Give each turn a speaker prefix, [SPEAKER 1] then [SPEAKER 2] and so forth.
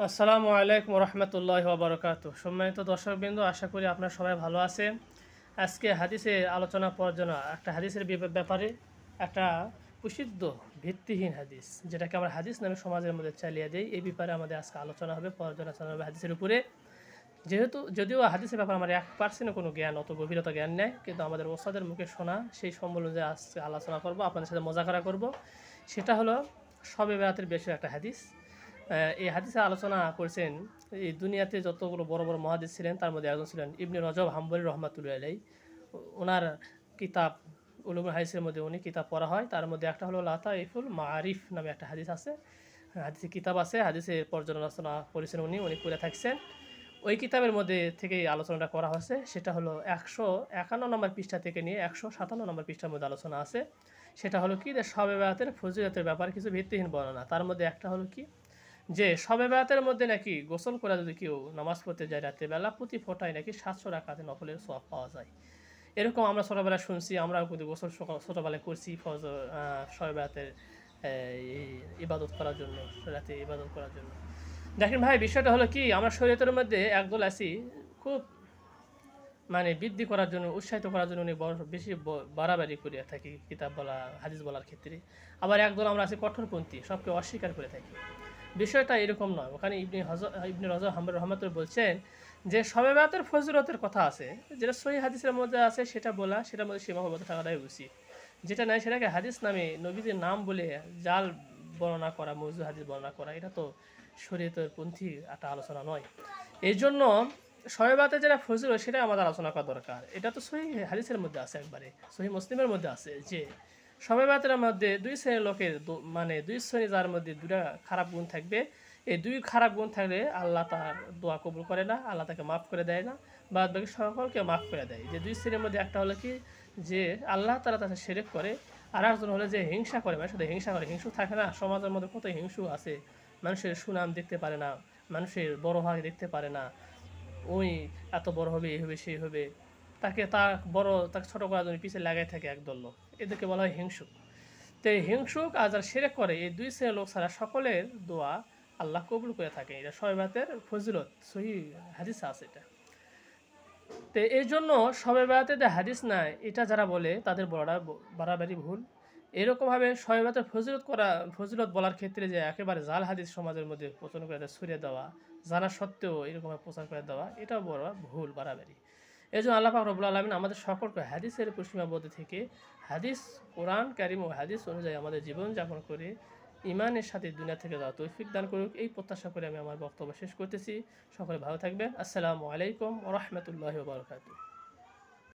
[SPEAKER 1] আসসালামু আলাইকুম রহমতুল্লাহ ওবরকাত। সম্মানিত দর্শকবৃন্দ, আশা করি আপনারা সবাই ভালো আছেন। আজকে হাদিসে আলোচনা করার জন্য একটা হাদিসের ব্যাপারে একটা প্রসিদ্ধ ভিত্তিহীন হাদিস, যেটাকে আমরা হাদিস নামে সমাজের মধ্যে চালিয়ে দিই, এই ব্যাপারে আমাদের আজকে আলোচনা হবে, পর্যালোচনা হবে হাদিসের উপরে। যদিও হাদিসের ব্যাপারে আমার 1% কোনো জ্ঞান, অত গভীরতা জ্ঞান নেই, কিন্তু আমাদের ওস্তাদের মুখে শোনা সেই সম্বল যে আজকে আলোচনা করব, আপনাদের সাথে মজাকরা করব। সেটা হলো শবে বেরাতের বেশি একটা হাদিস। এই হাদিসে আলোচনা করেছেন এই দুনিয়াতে যতগুলো বড় বড় মহাদিস ছিলেন, তার মধ্যে একজন ছিলেন ইবনে রজব হাম্বলি রহমাতুল্লাহ আলাইহি। ওনার কিতাব উলুমুল হাদিসের মধ্যে উনি কিতাব পড়া হয়, তার মধ্যে একটা হলো লাতাইফুল মাআরিফ নামে একটা হাদিস আছে, হাদিসের কিতাব আছে, হাদিসের পর্যালোচনা করেছেন উনি করে থাকছেন। ওই কিতাবের মধ্যে থেকে আলোচনাটা করা হয়েছে, সেটা হলো 151 নম্বর পৃষ্ঠা থেকে নিয়ে 157 নম্বর পৃষ্ঠার মধ্যে আলোচনা আছে। সেটা হলো কি, যে শবে বেরাতের ফজিলতের ব্যাপারে কিছু ভিত্তিহীন বর্ণনা। তার মধ্যে একটা হলো কি, যে শবে বেরাতের মধ্যে নাকি গোসল করে যদি কেউ নামাজ পড়তে যায় রাতের বেলা, প্রতি ফোটায় নাকি 700 রাকাতে নফলের সওয়াব পাওয়া যায়। এরকম আমরা ছোটোবেলায় শুনছি, আমরাও কিন্তু গোসল ছোটোবেলায় করছি শবে বেরাতের ইবাদত করার জন্য, রাতে ইবাদত করার জন্য। দেখেন ভাই, বিষয়টা হলো কি, আমরা শরীয়তের মধ্যে একদল আছি খুব বৃদ্ধি করার জন্য, উৎসাহিত করার জন্য উনি বেশি বাড়াবাড়ি করিয়া থাকি কিতাব বলা, হাদিস বলার ক্ষেত্রে। আবার একদল আমরা আছি কঠোরপন্থী, সবকে অস্বীকার করে থাকি। বিষয়টা এরকম নয়। ওখানে ইবনে রজব হাম্বলি রহমাতুল্লাহ বলছেন যে শবে বেরাতের ফজিলতের কথা আছে, যেটা সহিহ হাদিসের মধ্যে আছে সেটা বলা, সেটার মধ্যে সীমাবদ্ধ থাকাটাই উচিত। যেটা নাই সেটাকে হাদিস নামে নবীজির নাম বলে জাল বর্ণনা করা, মওযূ হাদিস বর্ণনা করা, এটা তো শরীয়তের পন্থী একটা আলোচনা নয়। এই জন্য শবে বেরাতের যেটা ফজিলত, সেটা আমাদের আলোচনা করা দরকার। এটা তো সহিহ হাদিসের মধ্যে আছে, একবারে সহিহ মুসলিমের মধ্যে আছে যে শবে বেরাতের মধ্যে দুই শ্রেণীর লোকের, দুই শ্রেণী, যার মধ্যে দুটা খারাপ গুণ থাকবে। এই দুই খারাপ গুণ থাকলে আল্লাহ তার দোয়া কবুল করে না, আল্লাহ তাকে মাফ করে দেয় না, বাদ বাকি সকলকে মাফ করে দেয়। যে দুই শ্রেণীর মধ্যে একটা হলো কি, যে আল্লাহ তারা তাকে শিরক করে, আর একজন হলো যে হিংসা করে, মানুষের সাথে হিংসা করে। হিংসু থাকে না সমাজের মধ্যে, কত হিংসু আছে, মানুষের সুনাম দেখতে পারে না, মানুষের বড় ভাগ দেখতে পারে না, ওই এত বড় হবে, এই হবে, সেই হবে, তাকে ছোটো করার জন্য পিছিয়ে লাগাই থাকে একদল লোক, এদেরকে বলা হয় হিংসুক। তো এই হিংসুক আর যারা শিরক করে, এই দুই শ্রেণীর লোক ছাড়া সকলের দোয়া আল্লাহ কবুল করে থাকে। এটা শবে বেরাতের ফজিলত, সহিহ হাদিস আছে এটা। তো এই জন্য শবে বেরাতে যে হাদিস নাই, এটা যারা বলে তাদের বাড়াবাড়ি ভুল। এরকমভাবে শবে বেরাতের ফজিলত বলার ক্ষেত্রে যে একেবারে জাল হাদিস সমাজের মধ্যে প্রচার করে ছড়িয়ে দেওয়া, জানা সত্ত্বেও এরকমভাবে প্রচার করে দেওয়া, এটাও বড় ভুল, বাড়াবাড়ি। এই জন্য আল্লাহ পাক রব্বুল আলামিন আমাদের সকলকে হাদিসের সীমাবদ্ধ থেকে হাদিস, কোরআন কারিম ও হাদিস অনুযায়ী আমাদের জীবনযাপন করে ইমানের সাথে দুনিয়া থেকে যাওয়া তৌফিক দান করুক, এই প্রত্যাশা করে আমি আমার বক্তব্য শেষ করতেছি। সকলে ভালো থাকবেন। আসসালামু আলাইকুম ওয়া রাহমাতুল্লাহি ওয়া বারাকাতুহু।